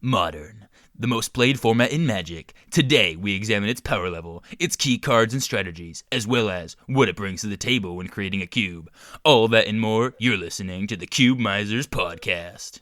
Modern, the most played format in Magic. Today, we examine its power level, its key cards and strategies, as well as what it brings to the table when creating a cube. All that and more, you're listening to the CardMisers podcast.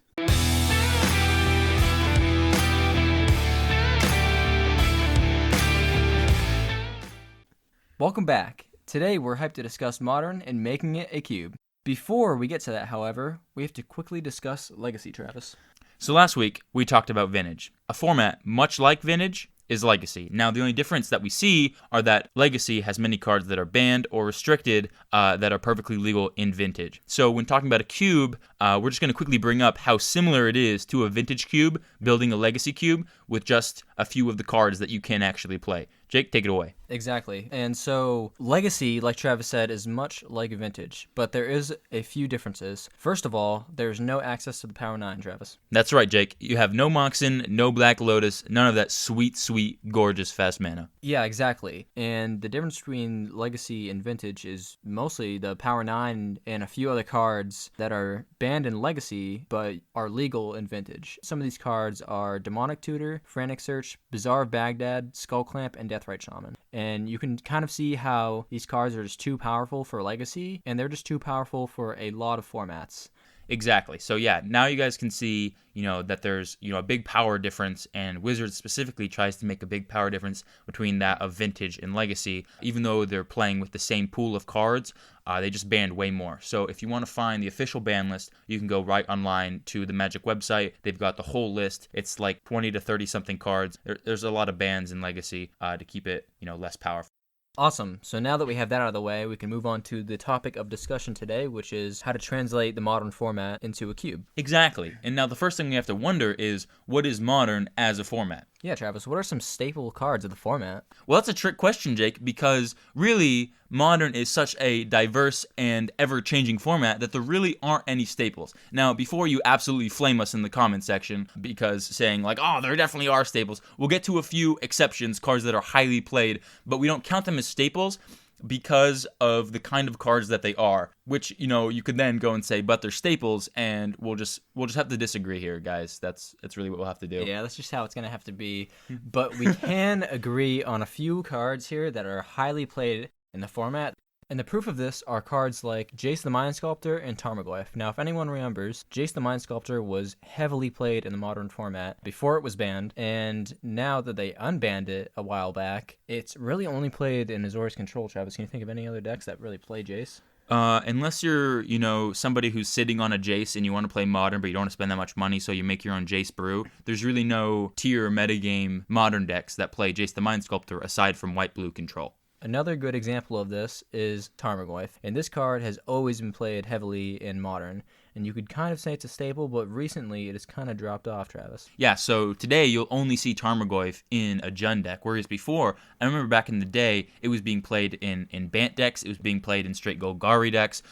Welcome back. Today we're hyped to discuss Modern and making it a cube. Before we get to that, however, we have to quickly discuss Legacy, Travis. So last week, we talked about Vintage. A format much like Vintage is Legacy. Now, the only difference that we see are that Legacy has many cards that are banned or restricted that are perfectly legal in Vintage. So when talking about a cube, we're just going to quickly bring up how similar it is to a Vintage cube, building a Legacy cube with just a few of the cards that you can actually play. Jake, take it away. Exactly. And so Legacy, like Travis said, is much like Vintage, but there is a few differences. First of all, there's no access to the Power 9, Travis. That's right, Jake. You have no Moxen, no Black Lotus, none of that sweet, gorgeous fast mana. Yeah, exactly. And the difference between Legacy and Vintage is mostly the Power 9 and a few other cards that are banned in Legacy but are legal in Vintage. Some of these cards are Demonic Tutor, Frantic Search, Bazaar of Baghdad, Skull Clamp, and Deathrite Shaman. And you can kind of see how these cards are just too powerful for Legacy, and they're just too powerful for a lot of formats. Exactly. So yeah, now you guys can see, that there's, a big power difference, and Wizards specifically tries to make a big power difference between that of Vintage and Legacy. Even though they're playing with the same pool of cards, they just banned way more. So if you want to find the official ban list, you can go right online to the Magic website. They've got the whole list. It's like 20 to 30 something cards. There's a lot of bans in Legacy to keep it, less powerful. Awesome. So now that we have that out of the way, we can move on to the topic of discussion today, which is how to translate the Modern format into a cube. Exactly. And now the first thing we have to wonder is, what is Modern as a format? Yeah, Travis, what are some staple cards of the format? Well, that's a trick question, Jake, because really, Modern is such a diverse and ever-changing format that there really aren't any staples. Now, before you absolutely flame us in the comment section because saying like, oh, there definitely are staples, we'll get to a few exceptions, cards that are highly played, but we don't count them as staples because of the kind of cards that they are, which, you could then go and say, but they're staples, and we'll just have to disagree here, guys. That's really what we'll have to do. Yeah, that's just how it's going to have to be. But we can agree on a few cards here that are highly played in the format. And the proof of this are cards like Jace the Mind Sculptor and Tarmogoyf. Now, if anyone remembers, Jace the Mind Sculptor was heavily played in the Modern format before it was banned, and now that they unbanned it a while back, it's really only played in Azorius Control. Travis, can you think of any other decks that really play Jace? Unless you're, somebody who's sitting on a Jace and you want to play Modern, but you don't want to spend that much money, so you make your own Jace brew, there's really no tier metagame Modern decks that play Jace the Mind Sculptor aside from White-Blue Control. Another good example of this is Tarmogoyf, and this card has always been played heavily in Modern, and you could kind of say it's a staple, but recently it has kind of dropped off, Travis. Yeah, so today you'll only see Tarmogoyf in a Jund deck, whereas before, I remember back in the day, it was being played in Bant decks, it was being played in straight Golgari decks,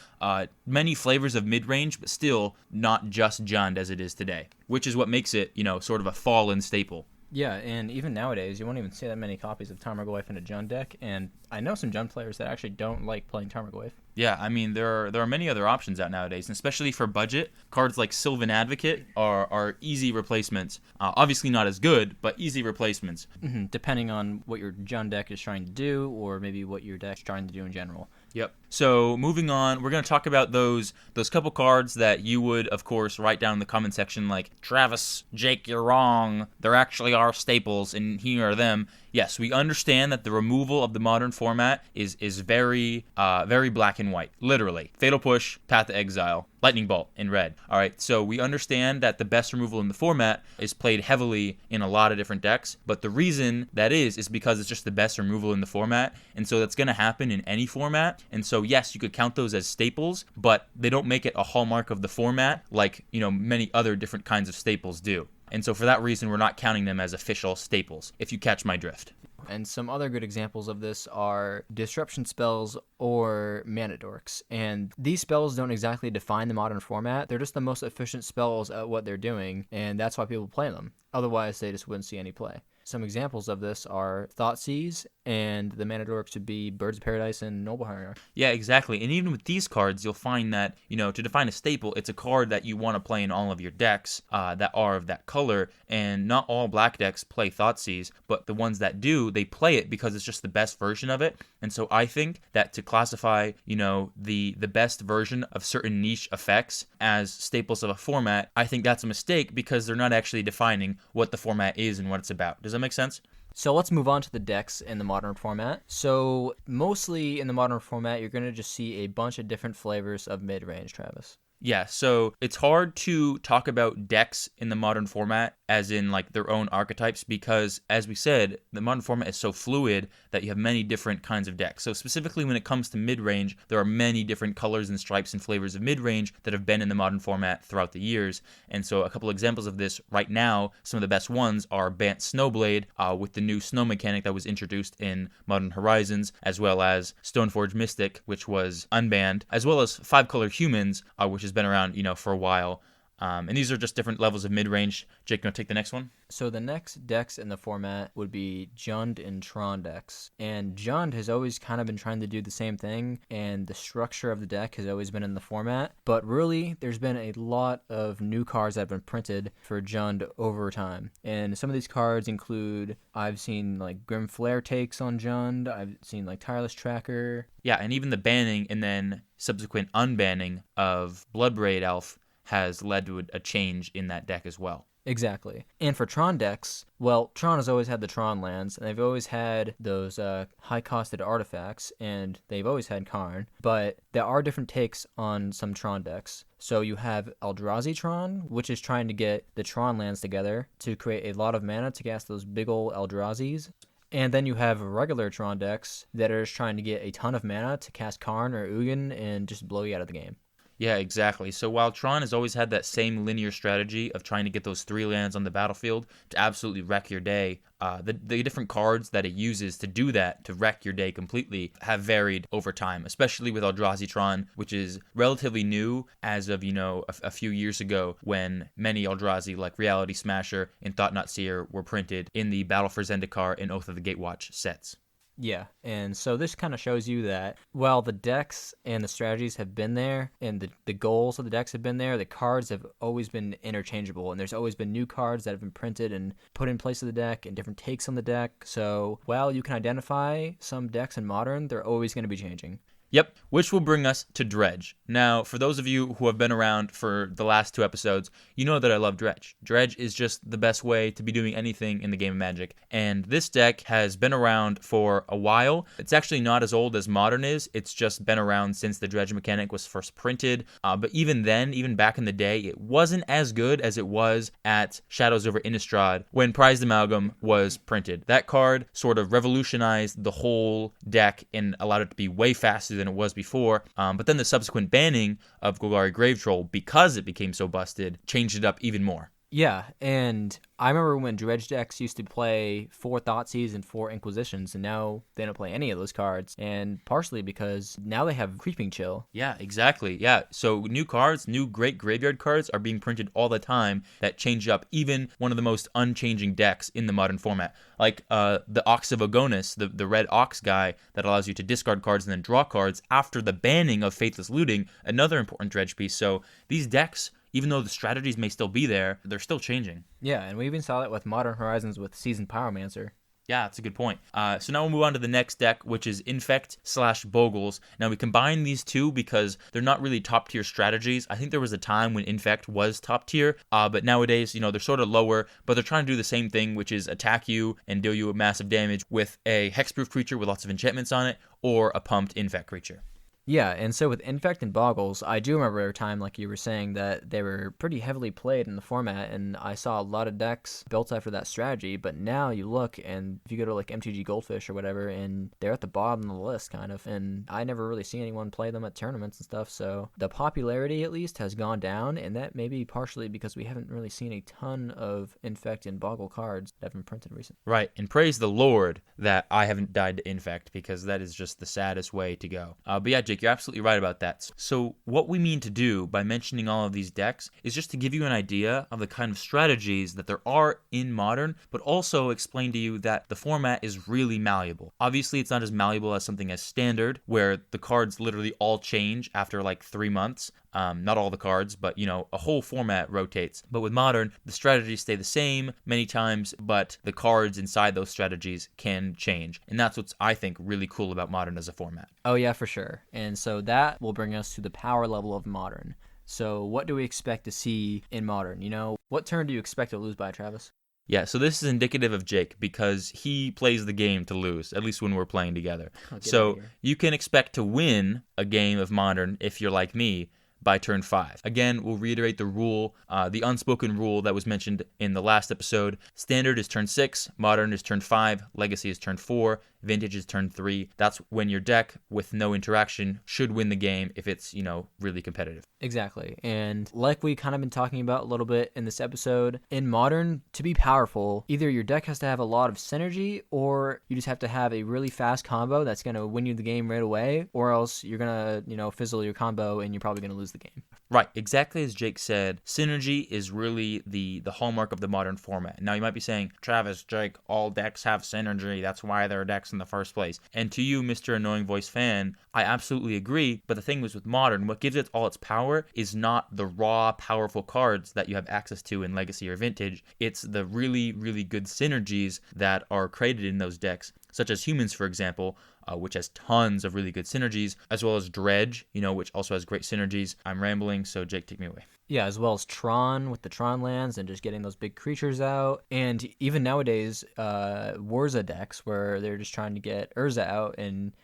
many flavors of mid-range, but still not just Jund as it is today, which is what makes it, sort of a fallen staple. Yeah, and even nowadays, you won't even see that many copies of Tarmogoyf in a Jund deck, and I know some Jund players that actually don't like playing Tarmogoyf. Yeah, I mean, there are many other options out nowadays, and especially for budget, cards like Sylvan Advocate are easy replacements. Obviously not as good, but easy replacements. Mm-hmm, depending on what your Jund deck is trying to do, or maybe what your deck's trying to do in general. Yep. So moving on, we're going to talk about those couple cards that you would, of course, write down in the comment section like, Travis, Jake, you're wrong. There actually are staples, and here are them. Yes, we understand that the removal of the Modern format is very black and white, literally. Fatal Push, Path to Exile, Lightning Bolt in red. All right, so we understand that the best removal in the format is played heavily in a lot of different decks, but the reason that is because it's just the best removal in the format, and so that's going to happen in any format. And so yes, you could count those as staples, but they don't make it a hallmark of the format like, many other different kinds of staples do. And so for that reason, we're not counting them as official staples, if you catch my drift. And some other good examples of this are disruption spells or mana dorks. And these spells don't exactly define the Modern format. They're just the most efficient spells at what they're doing, and that's why people play them. Otherwise, they just wouldn't see any play. Some examples of this are Thoughtseize and the mana dorks would be Birds of Paradise and Noble Hierarch. Yeah, exactly. And even with these cards, you'll find that, to define a staple, it's a card that you want to play in all of your decks that are of that color. And not all black decks play Thoughtseize, but the ones that do, they play it because it's just the best version of it. And so I think that to classify, the best version of certain niche effects as staples of a format, I think that's a mistake because they're not actually defining what the format is and what it's about. Does that make sense? So let's move on to the decks in the modern format. So mostly in the modern format, you're going to just see a bunch of different flavors of mid-range, Travis. Yeah, so it's hard to talk about decks in the modern format as in like their own archetypes because, as we said, the modern format is so fluid that you have many different kinds of decks. So specifically when it comes to mid-range, there are many different colors and stripes and flavors of mid-range that have been in the modern format throughout the years. And so a couple examples of this right now, some of the best ones are Bant Snowblade with the new snow mechanic that was introduced in Modern Horizons, as well as Stoneforge Mystic, which was unbanned, as well as 5-color humans, which has been around, for a while. And these are just different levels of mid-range. Jake, you want to take the next one? So the next decks in the format would be Jund and Tron decks. And Jund has always kind of been trying to do the same thing, and the structure of the deck has always been in the format. But really, there's been a lot of new cards that have been printed for Jund over time. And some of these cards include, I've seen like Grim Flare takes on Jund, I've seen like Tireless Tracker. Yeah, and even the banning and then subsequent unbanning of Bloodbraid Elf has led to a change in that deck as well. Exactly. And for Tron decks, well, Tron has always had the Tron lands, and they've always had those high-costed artifacts, and they've always had Karn, but there are different takes on some Tron decks. So you have Eldrazi Tron, which is trying to get the Tron lands together to create a lot of mana to cast those big ol' Eldrazi's. And then you have regular Tron decks that are just trying to get a ton of mana to cast Karn or Ugin and just blow you out of the game. Yeah, exactly. So while Tron has always had that same linear strategy of trying to get those 3 lands on the battlefield to absolutely wreck your day, the different cards that it uses to do that, to wreck your day completely, have varied over time, especially with Eldrazi Tron, which is relatively new as of, a few years ago when many Eldrazi, like Reality Smasher and Thought Not Seer, were printed in the Battle for Zendikar and Oath of the Gatewatch sets. Yeah, and so this kind of shows you that while the decks and the strategies have been there, and the goals of the decks have been there, the cards have always been interchangeable, and there's always been new cards that have been printed and put in place of the deck, and different takes on the deck. So while you can identify some decks in Modern, they're always going to be changing. Yep, which will bring us to Dredge. Now, for those of you who have been around for the last 2 episodes, you know that I love Dredge. Dredge is just the best way to be doing anything in the game of Magic, and this deck has been around for a while. It's actually not as old as Modern is, it's just been around since the Dredge mechanic was first printed, but even then, even back in the day, it wasn't as good as it was at Shadows over Innistrad when Prized Amalgam was printed. That card sort of revolutionized the whole deck and allowed it to be way faster than it was before, but then the subsequent banning of Golgari Grave Troll, because it became so busted, changed it up even more. Yeah, and I remember when Dredge decks used to play 4 Thoughtseize and 4 Inquisitions, and now they don't play any of those cards, and partially because now they have Creeping Chill. Yeah, exactly. Yeah, so new cards, new great graveyard cards are being printed all the time that change up even one of the most unchanging decks in the Modern format. Like the Ox of Agonis, the red Ox guy that allows you to discard cards and then draw cards after the banning of Faithless Looting, another important Dredge piece. So these decks, even though the strategies may still be there, they're still changing. Yeah, and we even saw that with Modern Horizons with Seasoned Pyromancer. Yeah, that's a good point. So now we'll move on to the next deck, which is Infect/Bogles. Now we combine these two because they're not really top tier strategies. I think there was a time when Infect was top tier, but nowadays, they're sort of lower, but they're trying to do the same thing, which is attack you and deal you massive damage with a hexproof creature with lots of enchantments on it, or a pumped Infect creature. Yeah, and so with Infect and Boggles, I do remember a time, like you were saying, that they were pretty heavily played in the format, and I saw a lot of decks built after that strategy, but now you look, and if you go to like MTG Goldfish or whatever, and they're at the bottom of the list, kind of, and I never really see anyone play them at tournaments and stuff, so the popularity, at least, has gone down, and that may be partially because we haven't really seen a ton of Infect and Boggle cards that have been printed recently. Right, and praise the Lord that I haven't died to Infect, because that is just the saddest way to go. But yeah, Jake, Jake, you're absolutely right about that. So what we mean to do by mentioning all of these decks is just to give you an idea of the kind of strategies that there are in Modern, but also explain to you that the format is really malleable. Obviously, it's not as malleable as something as Standard, where the cards literally all change after like 3 months. Not all the cards, but a whole format rotates. But with Modern, the strategies stay the same many times, but the cards inside those strategies can change. And that's what's, I think, really cool about Modern as a format. Oh yeah, for sure. And so that will bring us to the power level of Modern. So what do we expect to see in Modern? What turn do you expect to lose by, Travis? Yeah, so this is indicative of Jake because he plays the game to lose, at least when we're playing together. So you can expect to win a game of Modern if you're like me by turn 5. Again, we'll reiterate the rule, the unspoken rule that was mentioned in the last episode. Standard is turn 6, Modern is turn 5, Legacy is turn 4, Vintage is turn 3. That's when your deck, with no interaction, should win the game if it's, really competitive. Exactly. And like we kind of been talking about a little bit in this episode, in Modern, to be powerful, either your deck has to have a lot of synergy, or you just have to have a really fast combo that's going to win you the game right away, or else you're going to, fizzle your combo and you're probably going to lose the game. Right, exactly as Jake said, synergy is really the hallmark of the Modern format. Now you might be saying, Travis, Jake, all decks have synergy, that's why there are decks in the first place. And to you, Mr. Annoying Voice fan, I absolutely agree, but the thing was with Modern, what gives it all its power is not the raw, powerful cards that you have access to in Legacy or Vintage, it's the really, really good synergies that are created in those decks, such as Humans, for example, which has tons of really good synergies, as well as Dredge, which also has great synergies. I'm rambling, so Jake, take me away. Yeah, as well as Tron with the Tron lands and just getting those big creatures out. And even nowadays, Warza decks where they're just trying to get Urza out and,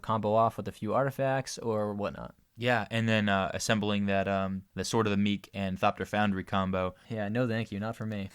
combo off with a few artifacts or whatnot. Yeah, and then assembling that the Sword of the Meek and Thopter Foundry combo. Yeah, no thank you, not for me.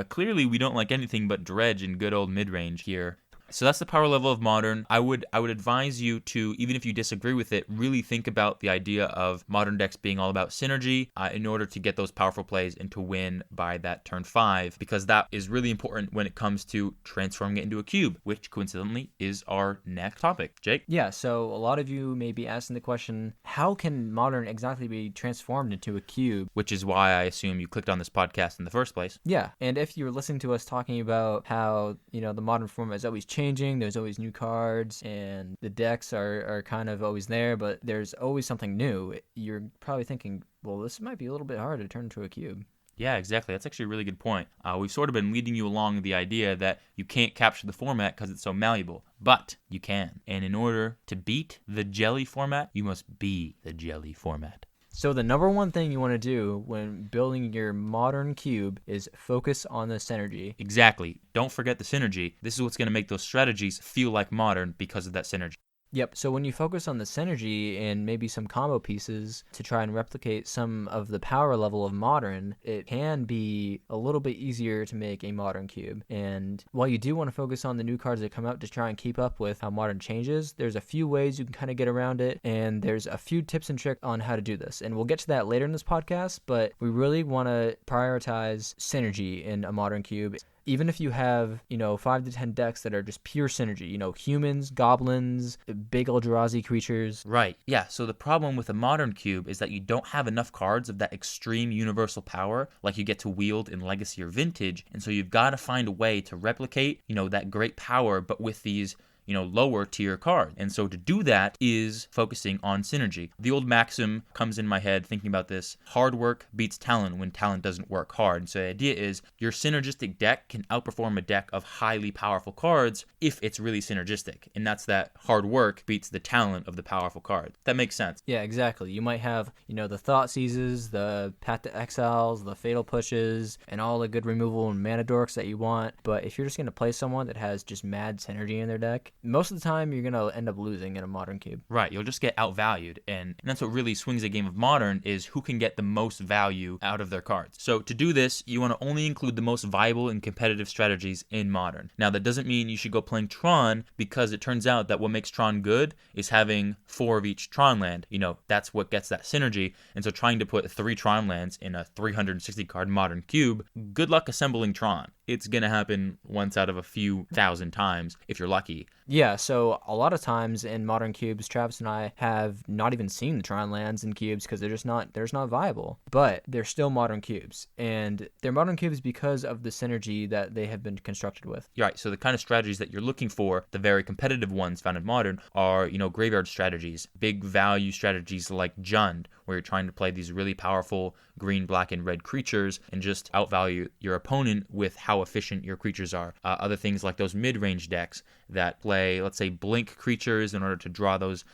Clearly, we don't like anything but Dredge and good old mid-range here. So that's the power level of Modern. I would advise you to, even if you disagree with it, really think about the idea of Modern decks being all about synergy in order to get those powerful plays and to win by that turn 5, because that is really important when it comes to transforming it into a cube, which coincidentally is our next topic. Jake? Yeah, so a lot of you may be asking the question, how can Modern exactly be transformed into a cube? Which is why I assume you clicked on this podcast in the first place. Yeah, and if you're listening to us talking about how, the Modern format is always changing, there's always new cards, and the decks are kind of always there, but there's always something new, you're probably thinking, well, this might be a little bit hard to turn into a cube. Yeah, exactly. That's actually a really good point. We've sort of been leading you along the idea that you can't capture the format because it's so malleable, but you can. And in order to beat the jelly format, you must be the jelly format. So the number one thing you want to do when building your Modern cube is focus on the synergy. Exactly. Don't forget the synergy. This is what's going to make those strategies feel like Modern because of that synergy. Yep, so when you focus on the synergy and maybe some combo pieces to try and replicate some of the power level of Modern, it can be a little bit easier to make a Modern cube. And while you do want to focus on the new cards that come out to try and keep up with how Modern changes, there's a few ways you can kind of get around it, and there's a few tips and tricks on how to do this. And we'll get to that later in this podcast, but we really want to prioritize synergy in a Modern cube. Even if you have, 5 to 10 decks that are just pure synergy, humans, goblins, big Eldrazi creatures. Right. Yeah, so the problem with a Modern cube is that you don't have enough cards of that extreme universal power like you get to wield in Legacy or Vintage, and so you've got to find a way to replicate, that great power, but with these lower tier card. And so to do that is focusing on synergy. The old maxim comes in my head thinking about this: hard work beats talent when talent doesn't work hard. So the idea is your synergistic deck can outperform a deck of highly powerful cards if it's really synergistic. And that's that hard work beats the talent of the powerful card. That makes sense. Yeah, exactly. You might have, the Thought Seizes, the Path to Exiles, the Fatal Pushes, and all the good removal and mana dorks that you want. But if you're just going to play someone that has just mad synergy in their deck, most of the time you're going to end up losing in a Modern cube. Right, you'll just get outvalued, and that's what really swings a game of Modern, is who can get the most value out of their cards. So to do this, you want to only include the most viable and competitive strategies in Modern. Now that doesn't mean you should go playing Tron, because it turns out that what makes Tron good is having 4 of each Tron land. That's what gets that synergy, and so trying to put 3 Tron lands in a 360 card Modern cube, good luck assembling Tron. It's going to happen once out of a few thousand times if you're lucky. Yeah, so a lot of times in modern cubes, Travis and I have not even seen the Tron lands in cubes because they're just not viable. But they're still modern cubes, and they're modern cubes because of the synergy that they have been constructed with. Right, so the kind of strategies that you're looking for, the very competitive ones found in Modern, are, graveyard strategies, big value strategies like Jund, where you're trying to play these really powerful green, black, and red creatures and just outvalue your opponent with how efficient your creatures are. Other things like those mid-range decks that play, let's say, blink creatures in order to draw those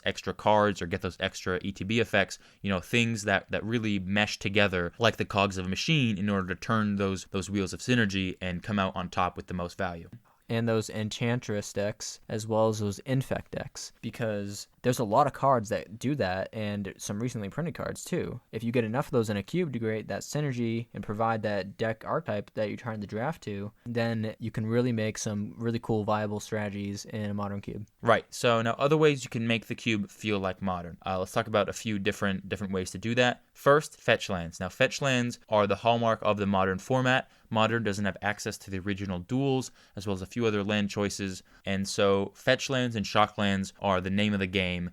extra cards or get those extra ETB effects, things that really mesh together like the cogs of a machine in order to turn those wheels of synergy and come out on top with the most value. And those Enchantress decks, as well as those Infect decks, because there's a lot of cards that do that, and some recently printed cards too. If you get enough of those in a cube to create that synergy and provide that deck archetype that you're trying to draft to, then you can really make some really cool, viable strategies in a modern cube. Right. So now other ways you can make the cube feel like modern. Let's talk about a few different ways to do that. First, fetch lands. Now, fetch lands are the hallmark of the modern format. Modern doesn't have access to the original duels, as well as a few other land choices. And so fetch lands and shock lands are the name of the game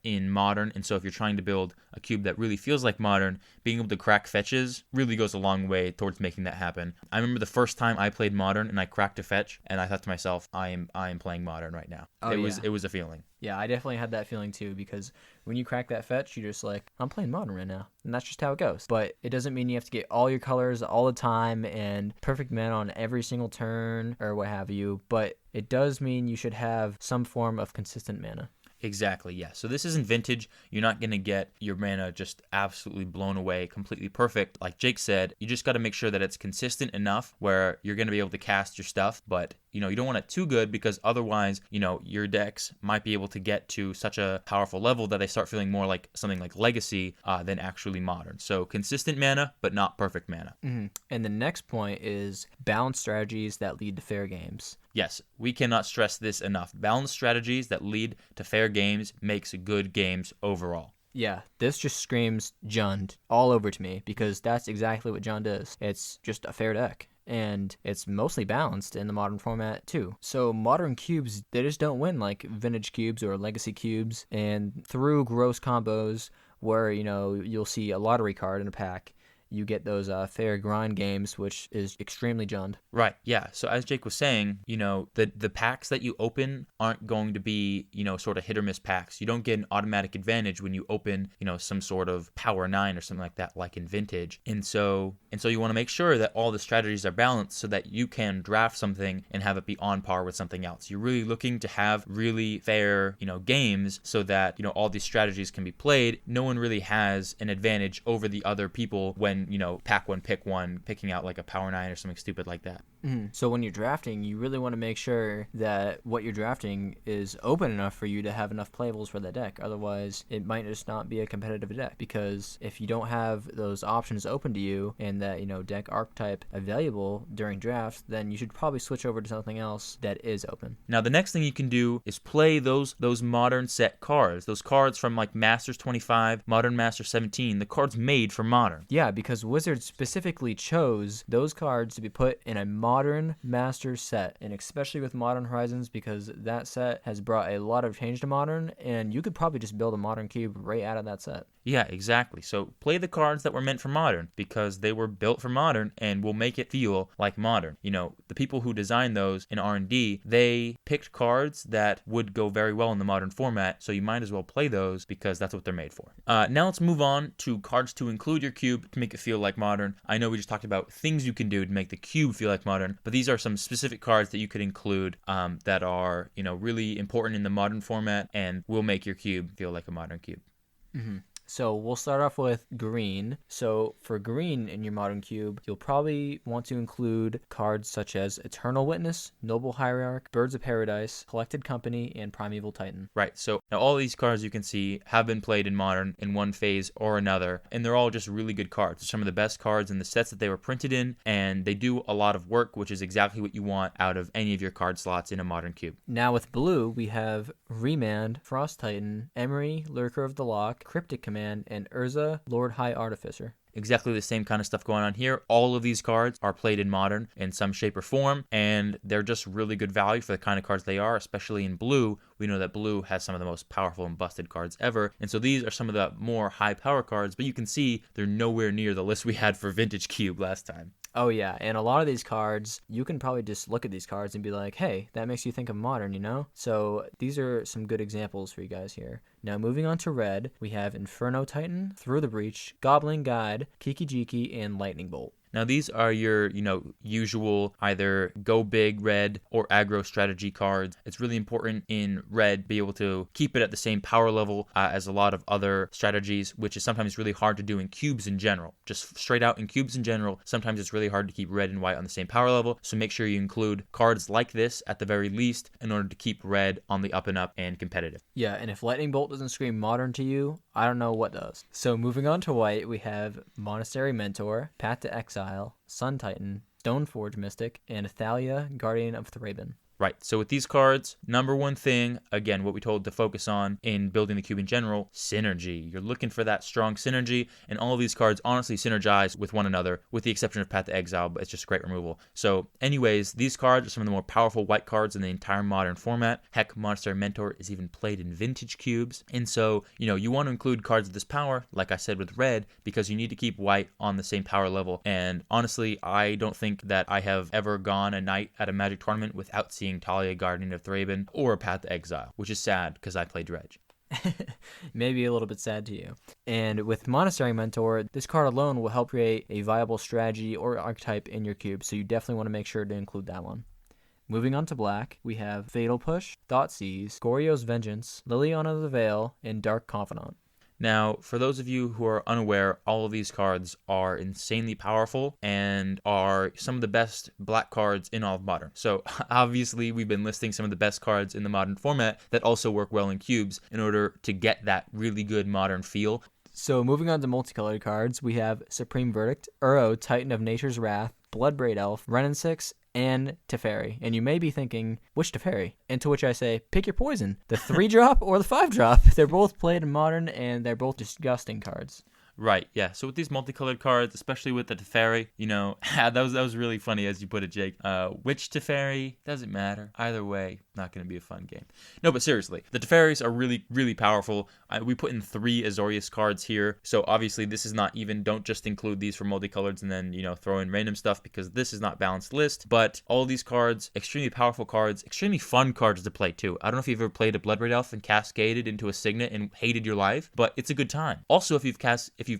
in Modern. And so if you're trying to build a cube that really feels like Modern, being able to crack fetches really goes a long way towards making that happen. I remember the first time I played Modern and I cracked a fetch, and I thought to myself, I am playing Modern right now. Oh, It was a feeling. Yeah, I definitely had that feeling too, because when you crack that fetch, you're just like, I'm playing Modern right now. And that's just how it goes. But it doesn't mean you have to get all your colors all the time and perfect mana on every single turn or what have you. But it does mean you should have some form of consistent mana. Exactly, yeah. So this isn't vintage. You're not going to get your mana just absolutely blown away, completely perfect. Like Jake said, you just got to make sure that it's consistent enough where you're going to be able to cast your stuff, but you don't want it too good, because otherwise, your decks might be able to get to such a powerful level that they start feeling more like something like Legacy than actually Modern. So consistent mana, but not perfect mana. Mm-hmm. And the next point is balanced strategies that lead to fair games. Yes, we cannot stress this enough. Balanced strategies that lead to fair games makes good games overall. Yeah, this just screams Jund all over to me, because that's exactly what Jund is. It's just a fair deck. And it's mostly balanced in the modern format too. So modern cubes, they just don't win like vintage cubes or legacy cubes. And through gross combos where, you'll see a lottery card in a pack, you get those fair grind games, which is extremely Jund. Right, yeah. So as Jake was saying, the packs that you open aren't going to be, sort of hit or miss packs. You don't get an automatic advantage when you open, some sort of Power 9 or something like that, like in Vintage. And so you want to make sure that all the strategies are balanced so that you can draft something and have it be on par with something else. You're really looking to have really fair, games so that, all these strategies can be played. No one really has an advantage over the other people when, pack one, pick one, picking out like a Power 9 or something stupid like that. Mm-hmm. So when you're drafting, you really want to make sure that what you're drafting is open enough for you to have enough playables for that deck. Otherwise, it might just not be a competitive deck, because if you don't have those options open to you and that, deck archetype available during drafts, then you should probably switch over to something else that is open. Now, the next thing you can do is play those modern set cards. Those cards from like Masters 25, Modern Master 17, the cards made for Modern. Yeah, because Wizards specifically chose those cards to be put in a Modern Master set, and especially with Modern Horizons, because that set has brought a lot of change to Modern, and you could probably just build a Modern cube right out of that set. Yeah, exactly. So play the cards that were meant for Modern, because they were built for Modern and will make it feel like Modern. The people who designed those in R&D, they picked cards that would go very well in the Modern format, so you might as well play those because that's what they're made for. Now let's move on to cards to include your cube to make it feel like Modern. I know we just talked about things you can do to make the cube feel like Modern, but these are some specific cards that you could include that are, really important in the Modern format and will make your cube feel like a Modern cube. Mm-hmm. So we'll start off with green. So for green in your Modern cube, you'll probably want to include cards such as Eternal Witness, Noble Hierarch, Birds of Paradise, Collected Company, and Primeval Titan. Right, so now all these cards you can see have been played in Modern in one phase or another, and they're all just really good cards. They're some of the best cards in the sets that they were printed in, and they do a lot of work, which is exactly what you want out of any of your card slots in a Modern cube. Now with blue, we have Remand, Frost Titan, Emery, Lurker of the Loch, Cryptic Command, and Urza, Lord High Artificer. exactly the same kind of stuff going on here. All of these cards are played in Modern in some shape or form, and they're just really good value for the kind of cards they are, especially in Blue. We know that Blue has some of the most powerful and busted cards ever, and so these are some of the more high power cards, but you can see they're nowhere near the list we had for Vintage Cube last time. Oh, yeah, and a lot of these cards, you can probably just look at these cards and be like, hey, that makes you think of Modern, you know? So these are some good examples for you guys here. Now, moving on to red, we have Inferno Titan, Through the Breach, Goblin Guide, Kiki Jiki, and Lightning Bolt. Now, these are your, usual either go big red or aggro strategy cards. It's really important in red to be able to keep it at the same power level as a lot of other strategies, which is sometimes really hard to do in cubes in general. Just straight out in cubes in general, sometimes it's really hard to keep red and white on the same power level. So make sure you include cards like this at the very least in order to keep red on the up and up and competitive. Yeah, and if Lightning Bolt doesn't scream Modern to you, I don't know what does. So moving on to white, we have Monastery Mentor, Path to Exile, Sun Titan, Stoneforge Mystic, and Athalia, Guardian of Thraben. Right, so with these cards, number one thing, again, what we told to focus on in building the cube in general, synergy. You're looking for that strong synergy, and all of these cards honestly synergize with one another, with the exception of Path to Exile, but it's just great removal. So anyways, these cards are some of the more powerful white cards in the entire Modern format. Heck, Monastery Mentor is even played in Vintage cubes, and so, you want to include cards of this power, like I said with red, because you need to keep white on the same power level, and honestly, I don't think that I have ever gone a night at a Magic tournament without seeing Talia, Guardian of Thraben, or a Path to Exile, which is sad because I play Dredge. Maybe a little bit sad to you. And with Monastery Mentor, this card alone will help create a viable strategy or archetype in your cube, so you definitely want to make sure to include that one. Moving on to black, we have Fatal Push, Thoughtseize, Goryo's Vengeance, Liliana of the Veil, and Dark Confidant. Now, for those of you who are unaware, all of these cards are insanely powerful and are some of the best black cards in all of Modern. So obviously, we've been listing some of the best cards in the Modern format that also work well in cubes in order to get that really good Modern feel. So moving on to multicolored cards, we have Supreme Verdict, Uro, Titan of Nature's Wrath, Bloodbraid Elf, Renin 6, and Teferi. And you may be thinking, which Teferi? And to which I say, pick your poison. The 3-drop or the 5-drop. They're both played in Modern, and they're both disgusting cards. Right, yeah. So with these multicolored cards, especially with the Teferi, that was really funny as you put it, Jake. Which Teferi? Doesn't matter. Either way, not going to be a fun game. No, but seriously, the Teferis are really, really powerful. We put in 3 Azorius cards here, so obviously this is not even, don't just include these for multicoloreds and then, throw in random stuff because this is not balanced list, but all these cards, extremely powerful cards, extremely fun cards to play too. I don't know if you've ever played a Bloodbraid Elf and cascaded into a Signet and hated your life, but it's a good time. Also, if you've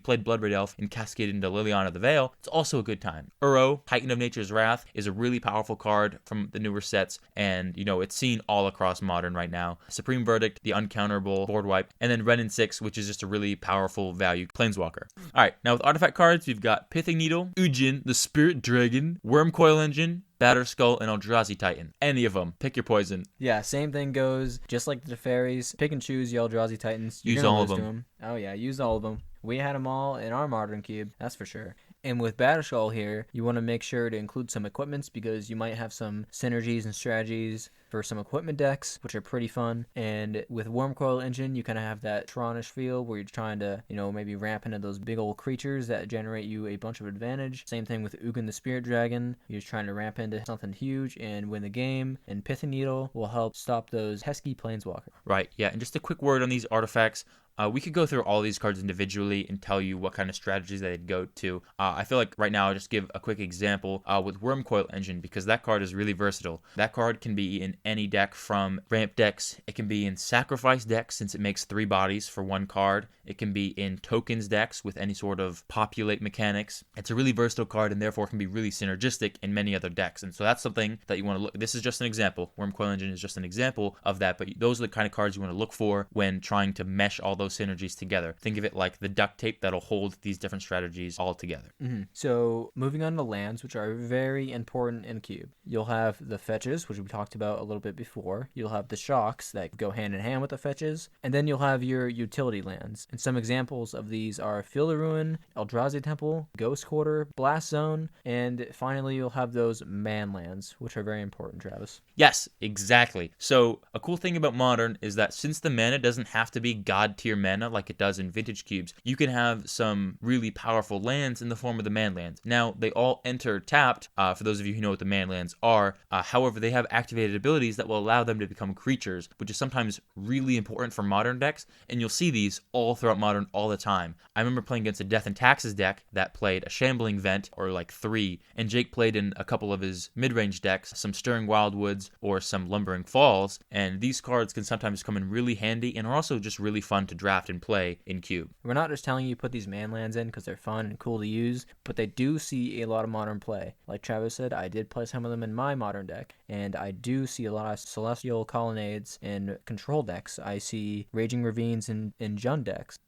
played Bloodbraid Elf and cascaded into Liliana of the Veil, it's also a good time. Uro, Titan of Nature's Wrath, is a really powerful card from the newer sets, and, it's seen all across Modern right now. Supreme Verdict, the uncounterable board wipe, and then Renin 6, which is just a really powerful value Planeswalker. Alright, now with artifact cards, we've got Pithing Needle, Ujin, the Spirit Dragon, Wormcoil Engine, Batterskull, and Eldrazi Titan. Any of them. Pick your poison. Yeah, same thing goes. Just like the Teferis, pick and choose your Eldrazi Titans. Use all of them. Oh yeah, use all of them. We had them all in our Modern Cube, that's for sure. And with Batterskull here, you want to make sure to include some equipments because you might have some synergies and strategies for some equipment decks, which are pretty fun. And with Wormcoil Engine, you kind of have that Tronish feel where you're trying to, maybe ramp into those big old creatures that generate you a bunch of advantage. Same thing with Ugin the Spirit Dragon. You're just trying to ramp into something huge and win the game. And Pithing Needle will help stop those pesky Planeswalkers. Right, yeah. And just a quick word on these artifacts. We could go through all these cards individually and tell you what kind of strategies they'd go to. I feel like right now I'll just give a quick example with Wormcoil Engine because that card is really versatile. That card can be in any deck from ramp decks. It can be in sacrifice decks since it makes 3 bodies for 1 card. It can be in tokens decks with any sort of populate mechanics. It's a really versatile card and therefore can be really synergistic in many other decks. And so that's something that you want to look. This is just an example. Wormcoil Engine is just an example of that, but those are the kind of cards you want to look for when trying to mesh all those synergies together. Think of it like the duct tape that'll hold these different strategies all together. Mm-hmm. So moving on to lands, which are very important in Cube. You'll have the fetches, which we talked about a little bit before. You'll have the shocks that go hand in hand with the fetches. And then you'll have your utility lands. And some examples of these are Field of Ruin, Eldrazi Temple, Ghost Quarter, Blast Zone, and finally you'll have those man lands, which are very important, Travis. Yes, exactly. So a cool thing about Modern is that since the mana doesn't have to be god tier your mana like it does in Vintage Cubes, you can have some really powerful lands in the form of the man lands. Now, they all enter tapped, for those of you who know what the man lands are. However, they have activated abilities that will allow them to become creatures, which is sometimes really important for Modern decks, and you'll see these all throughout Modern all the time. I remember playing against a Death and Taxes deck that played a Shambling Vent, or like 3, and Jake played in a couple of his mid-range decks, some Stirring Wildwoods or some Lumbering Falls, and these cards can sometimes come in really handy and are also just really fun to draft and play in Cube. We're not just telling you put these man lands in because they're fun and cool to use, but they do see a lot of Modern play. Like Travis said, I did play some of them in my Modern deck, and I do see a lot of Celestial Colonnades in Control decks. I see Raging Ravines in Jund decks.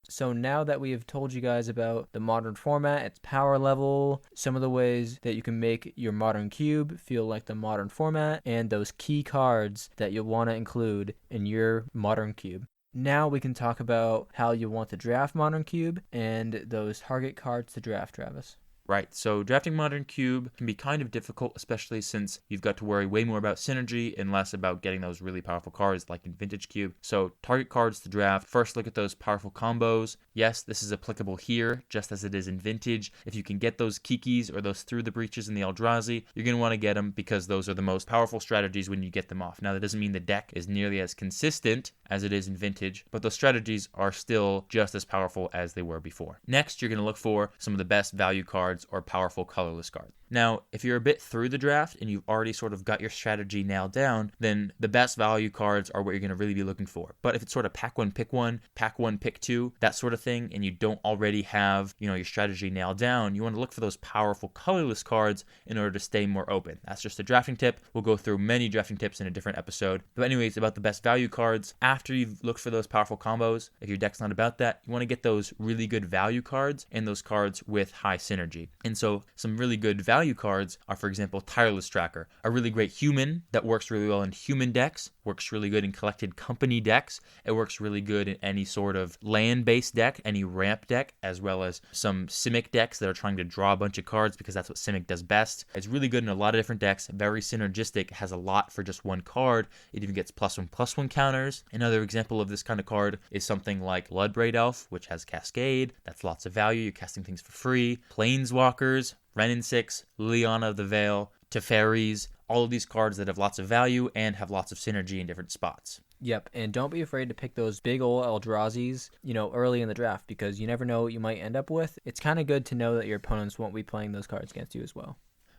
So now that we have told you guys about the Modern format, its power level, some of the ways that you can make your Modern Cube feel like the Modern format, and those key cards that you'll want to include in your Modern Cube. Now we can talk about how you want to draft Modern Cube and those target cards to draft, Travis. Right, so drafting Modern Cube can be kind of difficult, especially since you've got to worry way more about synergy and less about getting those really powerful cards like in Vintage Cube. So target cards to draft, first look at those powerful combos. Yes, this is applicable here, just as it is in Vintage. If you can get those Kikis or those Through the Breaches in the Eldrazi, you're going to want to get them because those are the most powerful strategies when you get them off. Now, that doesn't mean the deck is nearly as consistent as it is in Vintage, but those strategies are still just as powerful as they were before. Next, you're going to look for some of the best value cards or powerful colorless cards. Now, if you're a bit through the draft and you've already sort of got your strategy nailed down, then the best value cards are what you're going to really be looking for. But if it's sort of pack one, pick two, that sort of thing, and you don't already have, your strategy nailed down, you want to look for those powerful colorless cards in order to stay more open. That's just a drafting tip. We'll go through many drafting tips in a different episode. But anyways, about the best value cards, after you've looked for those powerful combos, if your deck's not about that, you want to get those really good value cards and those cards with high synergy. And so some really good value cards are, for example, Tireless Tracker, a really great human that works really well in human decks, works really good in collected company decks. It works really good in any sort of land-based deck, any ramp deck, as well as some Simic decks that are trying to draw a bunch of cards because that's what Simic does best. It's really good in a lot of different decks, very synergistic, has a lot for just one card. It even gets +1/+1 counters. Another example of this kind of card is something like Bloodbraid Elf, which has Cascade. That's lots of value. You're casting things for free. Planeswalkers, Renin 6, Liliana of the Veil, Teferis, all of these cards that have lots of value and have lots of synergy in different spots. Yep, and don't be afraid to pick those big old Eldrazi's, early in the draft because you never know what you might end up with. It's kind of good to know that your opponents won't be playing those cards against you as well.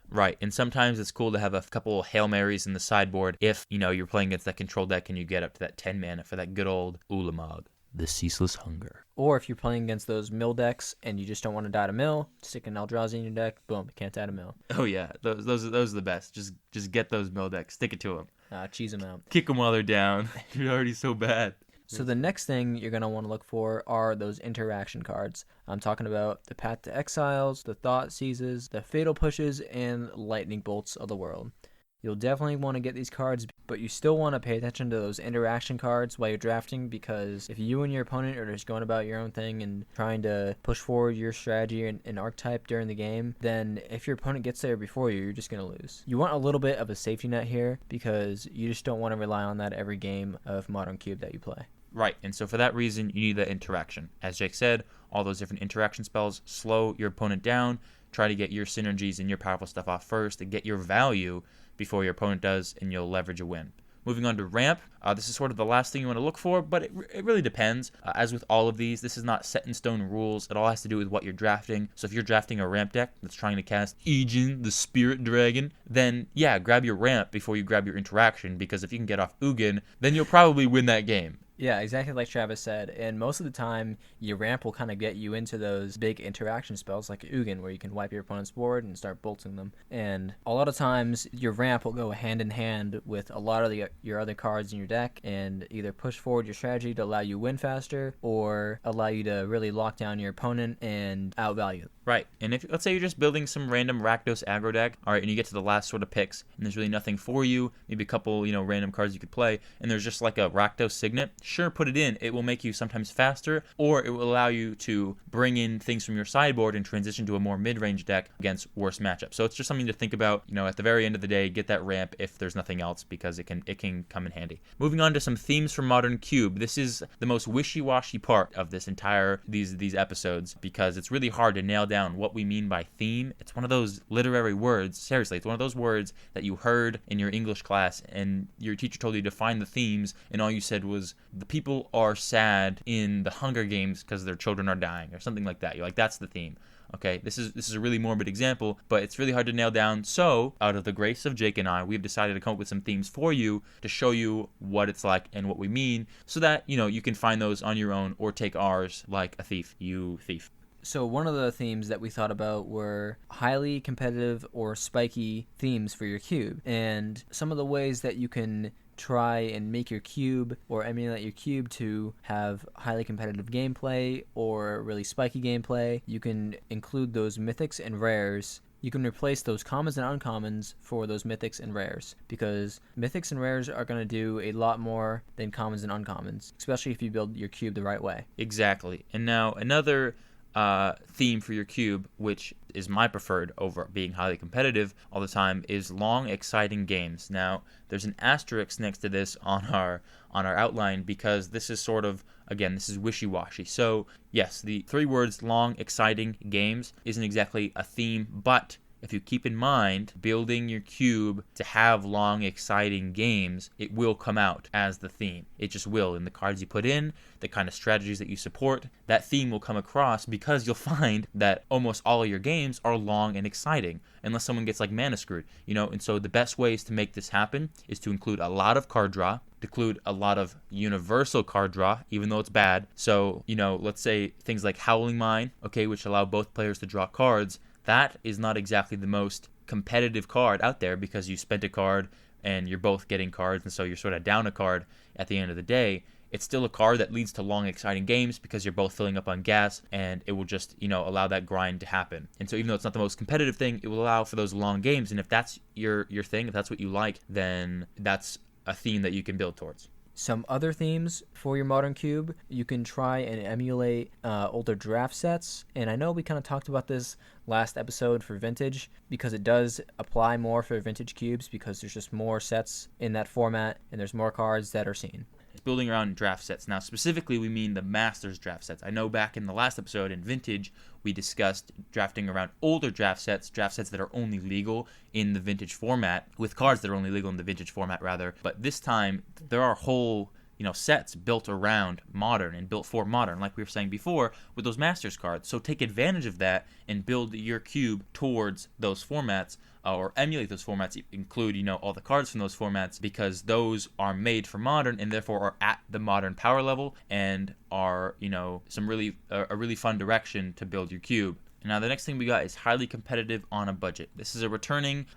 Right, and sometimes it's cool to have a couple Hail Marys in the sideboard if, you're playing against that control deck and you get up to that 10 mana for that good old Ulamog, the Ceaseless Hunger. Or if you're playing against those mill decks and you just don't want to die to mill, stick an Eldrazi in your deck, boom, you can't die to mill. Oh yeah, those are the best. Just get those mill decks, stick it to them. Cheese them out. Kick them while they're down. You're already so bad. So the next thing you're going to want to look for are those interaction cards. I'm talking about the Path to Exiles, the Thought Seizes, the Fatal Pushes, and Lightning Bolts of the world. You'll definitely want to get these cards, but you still want to pay attention to those interaction cards while you're drafting because if you and your opponent are just going about your own thing and trying to push forward your strategy and archetype during the game, then if your opponent gets there before you, you're just going to lose. You want a little bit of a safety net here because you just don't want to rely on that every game of Modern Cube that you play. Right, and so for that reason, you need that interaction. As Jake said, all those different interaction spells slow your opponent down, try to get your synergies and your powerful stuff off first and get your value before your opponent does, and you'll leverage a win. Moving on to ramp, this is sort of the last thing you want to look for, but it really depends. As with all of these, this is not set in stone rules. It all has to do with what you're drafting. So if you're drafting a ramp deck that's trying to cast Egen, the Spirit Dragon, then yeah, grab your ramp before you grab your interaction, because if you can get off Ugin, then you'll probably win that game. Yeah, exactly like Travis said. And most of the time, your ramp will kind of get you into those big interaction spells like Ugin, where you can wipe your opponent's board and start bolting them. And a lot of times, your ramp will go hand in hand with a lot of your other cards in your deck and either push forward your strategy to allow you win faster or allow you to really lock down your opponent and outvalue them. Right, and if let's say you're just building some random Rakdos aggro deck, all right, and you get to the last sort of picks, and there's really nothing for you, maybe a couple, random cards you could play, and there's just like a Rakdos Signet, sure, put it in. It will make you sometimes faster, or it will allow you to bring in things from your sideboard and transition to a more mid-range deck against worse matchups. So it's just something to think about. At the very end of the day, get that ramp if there's nothing else, because it can come in handy. Moving on to some themes for Modern Cube. This is the most wishy-washy part of this entire these episodes, because it's really hard to nail down what we mean by theme. It's one of those literary words. Seriously, it's one of those words that you heard in your English class and your teacher told you to find the themes, and all you said was the people are sad in the Hunger Games because their children are dying, or something like that. You're like, that's the theme. Okay, this is a really morbid example, but it's really hard to nail down. So, out of the grace of Jake and I, we've decided to come up with some themes for you to show you what it's like and what we mean, so that, you can find those on your own or take ours like a thief, you thief. So one of the themes that we thought about were highly competitive or spiky themes for your cube. And some of the ways that you can try and make your cube or emulate your cube to have highly competitive gameplay or really spiky gameplay, you can include those mythics and rares. You can replace those commons and uncommons for those mythics and rares, because mythics and rares are going to do a lot more than commons and uncommons, especially if you build your cube the right way. Exactly. And now another theme for your cube, which is my preferred over being highly competitive all the time, is long, exciting games. Now, there's an asterisk next to this on our outline, because this is sort of, again, this is wishy-washy. So, yes, the 3 words long, exciting games isn't exactly a theme, but if you keep in mind building your cube to have long, exciting games, it will come out as the theme. It just will. In the cards you put in, the kind of strategies that you support, that theme will come across, because you'll find that almost all of your games are long and exciting, unless someone gets like mana screwed. And so the best ways to make this happen is to include a lot of card draw, to include a lot of universal card draw, even though it's bad. So, let's say things like Howling Mine, okay, which allow both players to draw cards. That is not exactly the most competitive card out there, because you spent a card and you're both getting cards, and so you're sort of down a card at the end of the day. It's still a card that leads to long, exciting games, because you're both filling up on gas, and it will just, allow that grind to happen. And so even though it's not the most competitive thing, it will allow for those long games. And if that's your thing, if that's what you like, then that's a theme that you can build towards. Some other themes for your modern cube, you can try and emulate older draft sets. And I know we kind of talked about this last episode for vintage, because it does apply more for vintage cubes, because there's just more sets in that format and there's more cards that are seen. It's building around draft sets. Now, specifically, we mean the Masters draft sets. I know back in the last episode in Vintage, we discussed drafting around older draft sets that are only legal in the Vintage format, with cards that are only legal in the Vintage format, rather. But this time, there are whole sets built around Modern and built for Modern, like we were saying before, with those Masters cards. So take advantage of that and build your cube towards those formats, or emulate those formats, include, all the cards from those formats, because those are made for Modern and therefore are at the Modern power level and are, a really fun direction to build your cube. Now, the next thing we got is highly competitive on a budget. This is a returning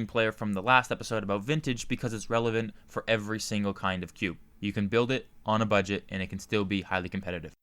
player from the last episode about Vintage, because it's relevant for every single kind of cube. You can build it on a budget and it can still be highly competitive.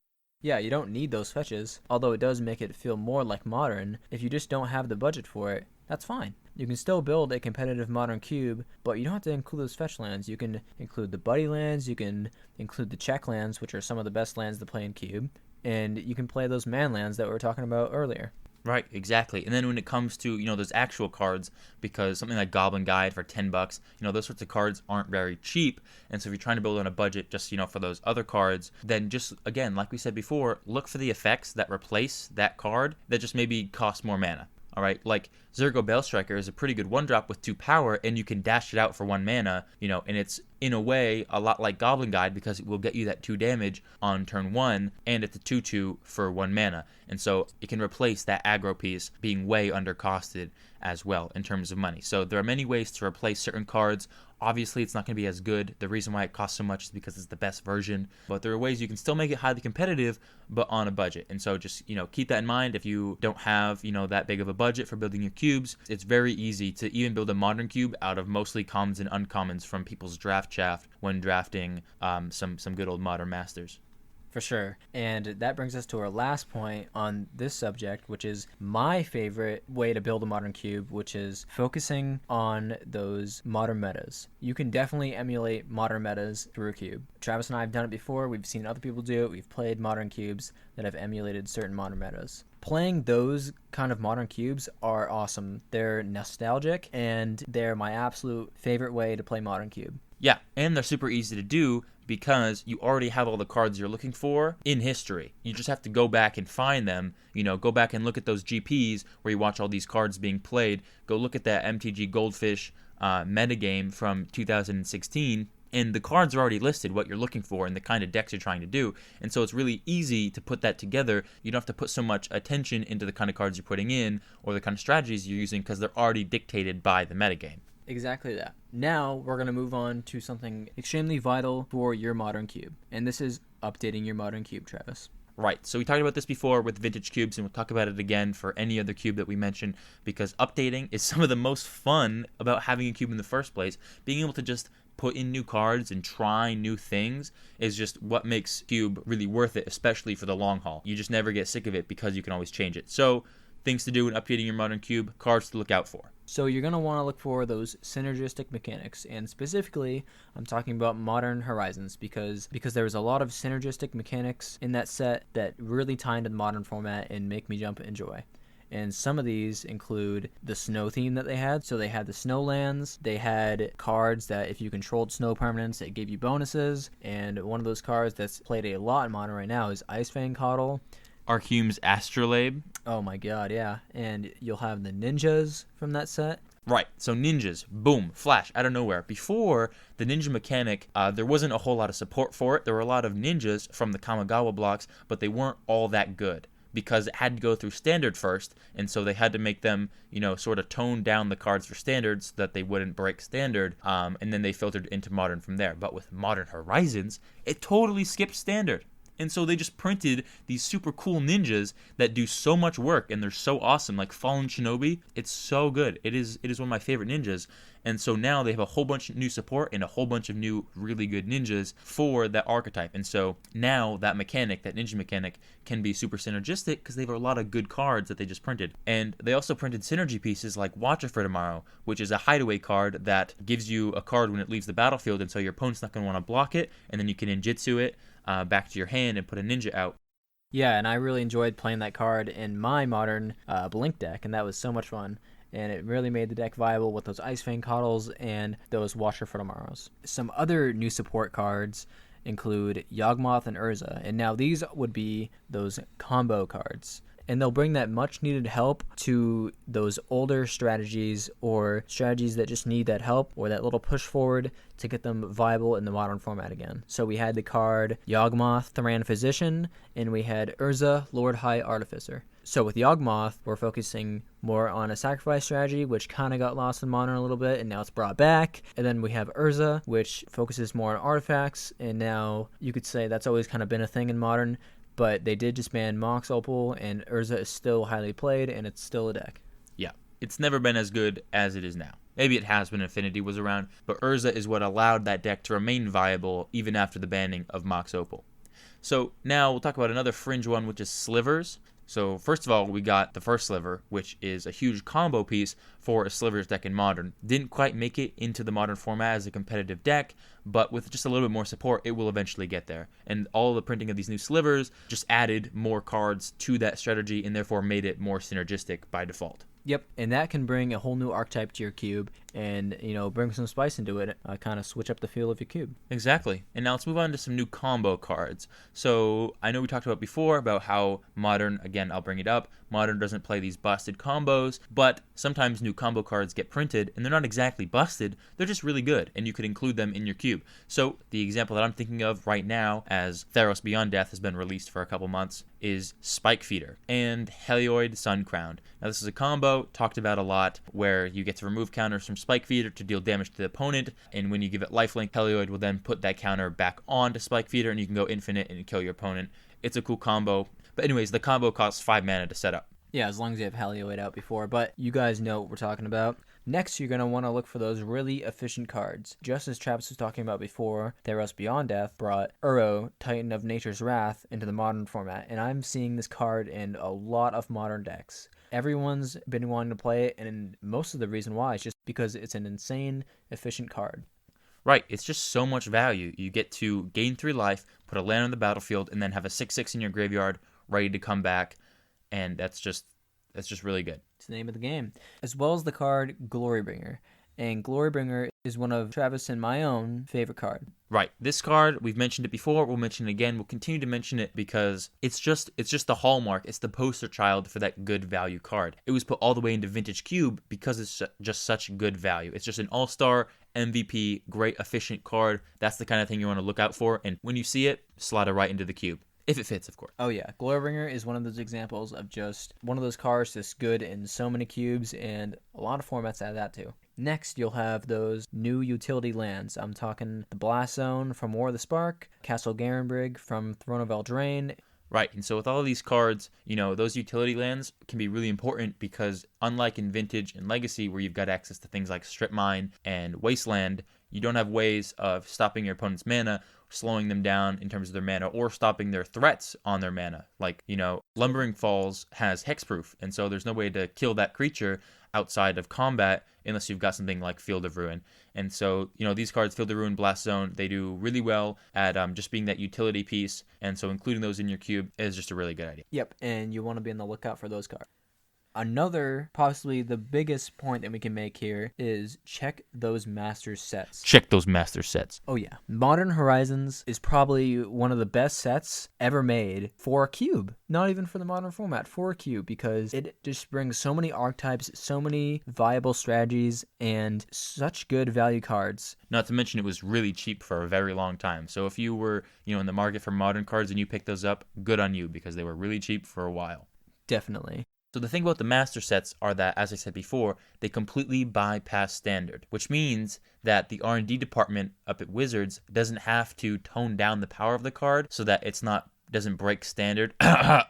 Yeah, you don't need those fetches, although it does make it feel more like Modern. If you just don't have the budget for it, that's fine. You can still build a competitive Modern cube, but you don't have to include those fetch lands. You can include the buddy lands, you can include the check lands, which are some of the best lands to play in cube, and you can play those man lands that we were talking about earlier. Right, exactly. And then when it comes to, those actual cards, because something like Goblin Guide for $10, those sorts of cards aren't very cheap. And so if you're trying to build on a budget just, for those other cards, then just, again, like we said before, look for the effects that replace that card that just maybe cost more mana. All right, like Zergo Balestriker is a pretty good 1-drop with 2 power, and you can dash it out for 1 mana, and it's in a way a lot like Goblin Guide, because it will get you that 2 damage on turn 1, and it's a 2/2 for 1 mana. And so it can replace that aggro piece being way undercosted as well in terms of money. So there are many ways to replace certain cards. Obviously, it's not going to be as good. The reason why it costs so much is because it's the best version. But there are ways you can still make it highly competitive, but on a budget. And so just, keep that in mind. If you don't have, that big of a budget for building your cubes, it's very easy to even build a Modern cube out of mostly commons and uncommons from people's draft chaff when drafting some good old Modern Masters. For sure. And that brings us to our last point on this subject, which is my favorite way to build a modern cube, which is focusing on those modern metas. You can definitely emulate modern metas through a cube. Travis and I have done it before. We've seen other people do it. We've played modern cubes that have emulated certain modern metas. Playing those kind of modern cubes are awesome. They're nostalgic, and they're my absolute favorite way to play modern cube. Yeah, and they're super easy to do because you already have all the cards you're looking for in history. You just have to go back and find them. Go back and look at those GPs where you watch all these cards being played. Go look at that MTG Goldfish metagame from 2016. And the cards are already listed, what you're looking for and the kind of decks you're trying to do. And so it's really easy to put that together. You don't have to put so much attention into the kind of cards you're putting in or the kind of strategies you're using because they're already dictated by the metagame. Exactly that. Now we're going to move on to something extremely vital for your modern cube. And this is updating your modern cube, Travis. Right. So we talked about this before with vintage cubes, and we'll talk about it again for any other cube that we mention, because updating is some of the most fun about having a cube in the first place. Being able to just put in new cards and try new things is just what makes cube really worth it, especially for the long haul. You just never get sick of it because you can always change it. So things to do in updating your modern cube, cards to look out for. So you're going to want to look for those synergistic mechanics, and specifically I'm talking about Modern Horizons because there was a lot of synergistic mechanics in that set that really tie into the modern format and make me jump and enjoy. And some of these include the snow theme that they had. So they had the snow lands, they had cards that if you controlled snow permanents, it gave you bonuses, and one of those cards that's played a lot in Modern right now is Icefang Coddle. Arcume's Astrolabe. Oh my god, yeah. And you'll have the ninjas from that set. Right, so ninjas, boom, flash, out of nowhere. Before the ninja mechanic, there wasn't a whole lot of support for it. There were a lot of ninjas from the Kamigawa blocks, but they weren't all that good because it had to go through standard first, and so they had to make them, sort of tone down the cards for standard so that they wouldn't break standard, and then they filtered into modern from there. But with Modern Horizons, it totally skipped standard. And so they just printed these super cool ninjas that do so much work, and they're so awesome. Like Fallen Shinobi, it's so good. It is one of my favorite ninjas. And so now they have a whole bunch of new support and a whole bunch of new really good ninjas for that archetype. And so now that mechanic, that ninja mechanic, can be super synergistic because they have a lot of good cards that they just printed. And they also printed synergy pieces like Watcher for Tomorrow, which is a hideaway card that gives you a card when it leaves the battlefield, and so your opponent's not going to want to block it, and then you can ninjutsu it back to your hand and put a ninja out. Yeah, and I really enjoyed playing that card in my modern Blink deck, and that was so much fun. And it really made the deck viable with those Icefang Coddles and those Watcher for Tomorrows. Some other new support cards include Yawgmoth and Urza, and now these would be those combo cards. And they'll bring that much needed help to those older strategies or strategies that just need that help or that little push forward to get them viable in the modern format again. So we had the card Yawgmoth, Thoran Physician, and we had Urza, Lord High Artificer. So with Yawgmoth, we're focusing more on a sacrifice strategy, which kind of got lost in Modern a little bit, and now it's brought back. And then we have Urza, which focuses more on artifacts, and now you could say that's always kind of been a thing in Modern, but they did disband Mox Opal, and Urza is still highly played, and it's still a deck. Yeah, it's never been as good as it is now. Maybe it has when Infinity was around, but Urza is what allowed that deck to remain viable even after the banning of Mox Opal. So now we'll talk about another fringe one, which is Slivers. So first of all, we got the first Sliver, which is a huge combo piece for a Slivers deck in Modern. Didn't quite make it into the Modern format as a competitive deck, but with just a little bit more support, it will eventually get there. And all the printing of these new Slivers just added more cards to that strategy and therefore made it more synergistic by default. Yep, and that can bring a whole new archetype to your cube and, bring some spice into it, kind of switch up the feel of your cube. Exactly. And now let's move on to some new combo cards. So I know we talked about before about how Modern, again, I'll bring it up, Modern doesn't play these busted combos, but sometimes new combo cards get printed and they're not exactly busted, they're just really good, and you could include them in your cube. So the example that I'm thinking of right now, as Theros Beyond Death has been released for a couple months, is Spike Feeder and Helioid Sun Crowned. Now this is a combo talked about a lot where you get to remove counters from Spike Feeder to deal damage to the opponent, and when you give it lifelink, Helioid will then put that counter back onto Spike Feeder and you can go infinite and kill your opponent. It's a cool combo. But anyways, the combo costs 5 mana to set up. Yeah, as long as you have Helioid out before, but you guys know what we're talking about. Next, you're going to want to look for those really efficient cards. Just as Travis was talking about before, Theros Beyond Death brought Uro, Titan of Nature's Wrath, into the modern format, and I'm seeing this card in a lot of modern decks. Everyone's been wanting to play it, and most of the reason why is just because it's an insane, efficient card. Right, it's just so much value. You get to gain 3 life, put a land on the battlefield, and then have a 6/6 in your graveyard ready to come back, and that's just really good. It's the name of the game. As well as the card Glorybringer. And Glorybringer is one of Travis and my own favorite card. Right. This card, we've mentioned it before, we'll mention it again, we'll continue to mention it because it's just the hallmark, it's the poster child for that good value card. It was put all the way into Vintage Cube because it's just such good value. It's just an all-star MVP, great efficient card. That's the kind of thing you want to look out for, and when you see it, slide it right into the cube. If it fits, of course. Oh yeah, Glorybringer is one of those examples of just one of those cards that's good in so many cubes, and a lot of formats add that too. Next, you'll have those new utility lands. I'm talking the Blast Zone from War of the Spark, Castle Garenbrig from Throne of Eldraine. Right, and so with all of these cards, those utility lands can be really important because unlike in Vintage and Legacy where you've got access to things like Strip Mine and Wasteland, you don't have ways of stopping your opponent's mana, slowing them down in terms of their mana, or stopping their threats on their mana. Like, Lumbering Falls has hexproof, and so there's no way to kill that creature outside of combat unless you've got something like Field of Ruin. And so, these cards, Field of Ruin, Blast Zone, they do really well at just being that utility piece, and so including those in your cube is just a really good idea. Yep, and you want to be on the lookout for those cards. Another, possibly the biggest point that we can make here is check those Masters sets. Check those Master sets. Oh yeah. Modern Horizons is probably one of the best sets ever made for a cube. Not even for the modern format, for a cube, because it just brings so many archetypes, so many viable strategies, and such good value cards. Not to mention it was really cheap for a very long time. So if you were, in the market for modern cards and you picked those up, good on you, because they were really cheap for a while. Definitely. So the thing about the master sets are that, as I said before, they completely bypass standard, which means that the R&D department up at Wizards doesn't have to tone down the power of the card so that doesn't break standard.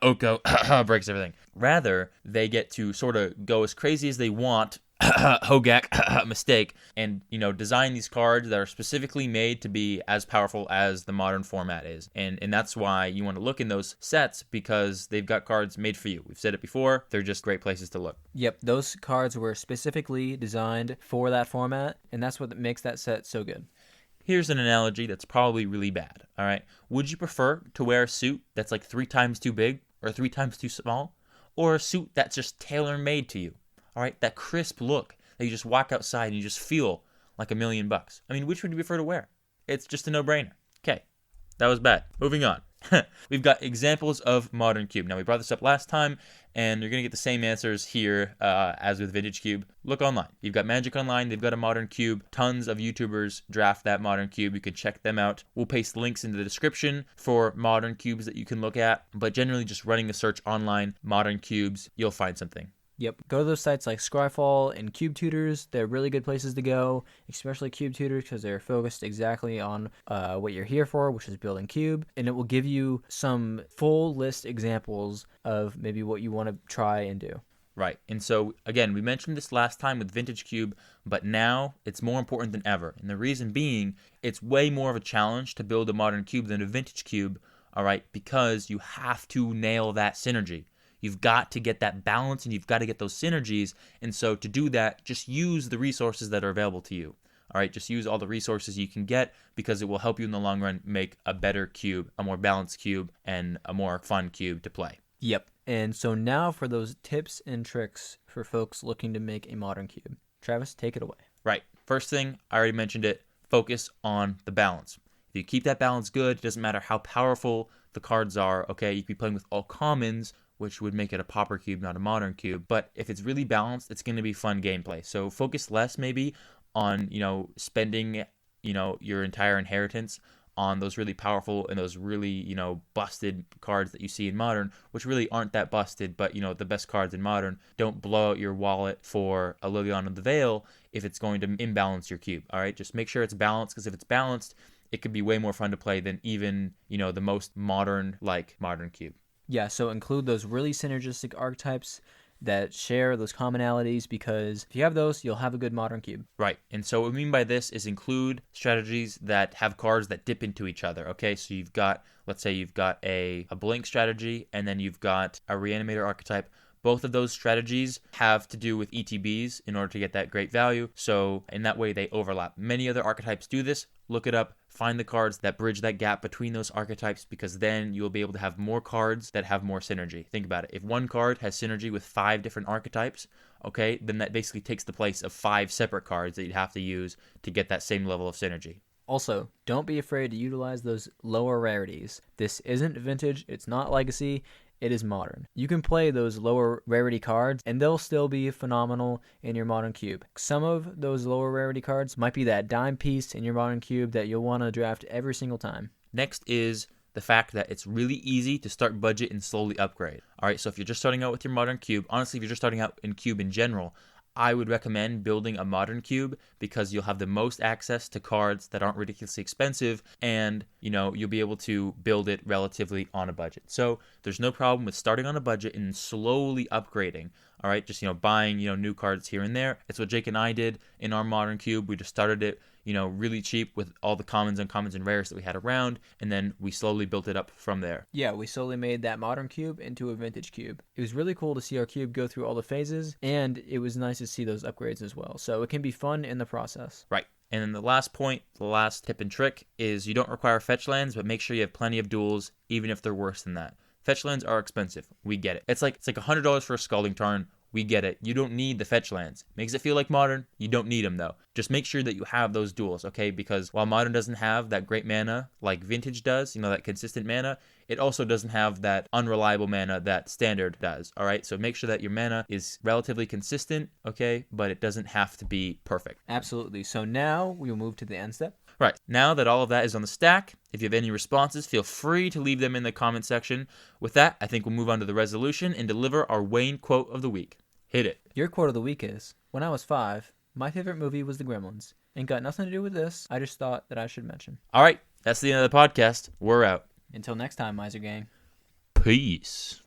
Oko breaks everything. Rather, they get to sort of go as crazy as they want. Hogak, mistake, and design these cards that are specifically made to be as powerful as the modern format is, and that's why you want to look in those sets, because they've got cards made for you. We've said it before, they're just great places to look. Yep, those cards were specifically designed for that format, and that's what makes that set so good. Here's an analogy that's probably really bad, all right? Would you prefer to wear a suit that's like 3 times too big or 3 times too small, or a suit that's just tailor-made to you? All right, that crisp look that you just walk outside and you just feel like $1 million. I mean, which would you prefer to wear? It's just a no-brainer. Okay, that was bad. Moving on. We've got examples of Modern Cube. Now, we brought this up last time, and you're going to get the same answers here as with Vintage Cube. Look online. You've got Magic Online. They've got a Modern Cube. Tons of YouTubers draft that Modern Cube. You can check them out. We'll paste links in the description for Modern Cubes that you can look at. But generally, just running a search online, Modern Cubes, you'll find something. Yep, go to those sites like Scryfall and Cube Tutors. They're really good places to go, especially Cube Tutors, because they're focused exactly on what you're here for, which is building cube, and it will give you some full list examples of maybe what you want to try and do. Right, and so again, we mentioned this last time with Vintage Cube, but now it's more important than ever, and the reason being, it's way more of a challenge to build a modern cube than a Vintage Cube, all right, because you have to nail that synergy. You've got to get that balance, and you've got to get those synergies. And so to do that, just use the resources that are available to you. All right, just use all the resources you can get, because it will help you in the long run make a better cube, a more balanced cube, and a more fun cube to play. Yep. And so now for those tips and tricks for folks looking to make a modern cube. Travis, take it away. Right. First thing, I already mentioned it, focus on the balance. If you keep that balance good, it doesn't matter how powerful the cards are, okay? You could be playing with all commons, which would make it a pauper cube, not a modern cube. But if it's really balanced, it's going to be fun gameplay. So focus less maybe on, spending, your entire inheritance on those really powerful and those really, busted cards that you see in Modern, which really aren't that busted, but, the best cards in Modern. Don't blow out your wallet for a Liliana of the Veil if it's going to imbalance your cube, all right? Just make sure it's balanced, because if it's balanced, it could be way more fun to play than even, the most modern cube. Yeah, so include those really synergistic archetypes that share those commonalities, because if you have those, you'll have a good modern cube. Right. And so what we mean by this is include strategies that have cards that dip into each other. Okay, so you've got, let's say you've got a blink strategy, and then you've got a reanimator archetype. Both of those strategies have to do with ETBs in order to get that great value. So in that way, they overlap. Many other archetypes do this. Look it up. Find the cards that bridge that gap between those archetypes, because then you'll be able to have more cards that have more synergy. Think about it. If one card has synergy with 5 different archetypes, okay, then that basically takes the place of 5 separate cards that you'd have to use to get that same level of synergy. Also, don't be afraid to utilize those lower rarities. This isn't vintage, it's not legacy, it is modern. You can play those lower rarity cards and they'll still be phenomenal in your modern cube. Some of those lower rarity cards might be that dime piece in your modern cube that you'll want to draft every single time. Next is the fact that it's really easy to start budget and slowly upgrade. All right, so if you're just starting out with your modern cube, honestly, if you're just starting out in cube in general, I would recommend building a modern cube, because you'll have the most access to cards that aren't ridiculously expensive, and you'll be able to build it relatively on a budget. So there's no problem with starting on a budget and slowly upgrading. All right, just buying new cards here and there. It's what Jake and I did in our modern cube. We just started it really cheap with all the commons, uncommons, and rares that we had around, and then we slowly built it up from there. Yeah, we slowly made that modern cube into a vintage cube. It was really cool to see our cube go through all the phases, and it was nice to see those upgrades as well. So it can be fun in the process. Right. And then the last point, the last tip and trick is you don't require fetch lands, but make sure you have plenty of duels, even if they're worse than that. Fetch lands are expensive. We get it. It's like $100 for a Scalding Tarn. We get it. You don't need the fetch lands. Makes it feel like modern. You don't need them, though. Just make sure that you have those duels, okay? Because while modern doesn't have that great mana like vintage does, that consistent mana, it also doesn't have that unreliable mana that standard does, all right? So make sure that your mana is relatively consistent, okay? But it doesn't have to be perfect. Absolutely. So now we will move to the end step. Right. Now that all of that is on the stack, if you have any responses, feel free to leave them in the comment section. With that, I think we'll move on to the resolution and deliver our Wayne quote of the week. Hit it. Your quote of the week is, when I was 5, my favorite movie was The Gremlins. Ain't got nothing to do with this. I just thought that I should mention. All right. That's the end of the podcast. We're out. Until next time, Miser Gang. Peace.